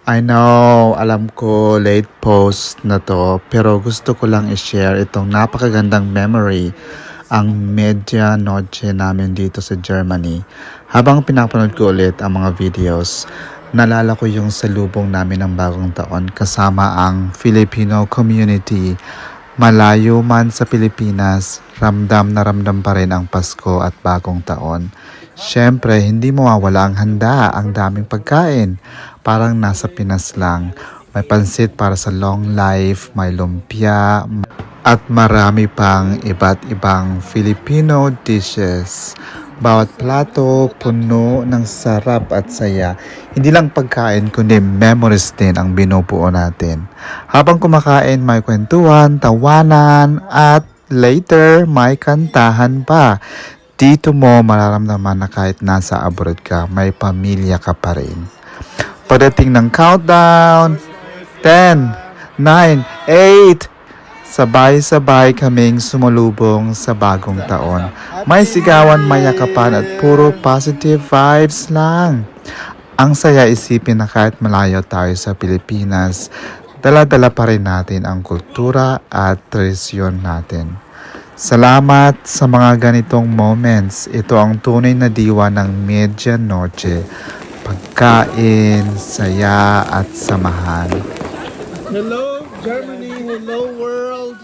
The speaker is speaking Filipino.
I know, alam ko late post na to, pero gusto ko lang i-share itong napakagandang memory, ang media noche namin dito sa Germany. Habang pinapanood ko ulit ang mga videos, nalala ko yung salubong namin ng bagong taon kasama ang Filipino community. Malayo man sa Pilipinas, ramdam na ramdam pa rin ang Pasko at bagong taon. Siyempre, hindi mawawala ang handa, ang daming pagkain. Parang nasa Pinas lang. May pansit para sa long life, may lumpia, at marami pang iba't ibang Filipino dishes. Bawat plato, puno ng sarap at saya. Hindi lang pagkain, kundi memories din ang binubuo natin. Habang kumakain, may kwentuhan, tawanan, at later, may kantahan pa. Dito mo mararamdaman na kahit nasa abroad ka, may pamilya ka pa rin. Pagdating ng countdown, 10, 9, 8, sabay-sabay kaming sumulubong sa bagong taon. May sigawan, may yakapan at puro positive vibes lang. Ang saya isipin na kahit malayo tayo sa Pilipinas, dala-dala pa rin natin ang kultura at tradisyon natin. Salamat sa mga ganitong moments. Ito ang tunay na diwa ng Medianoche. Pagkain, saya at samahan. Hello, Germany. Hello, world.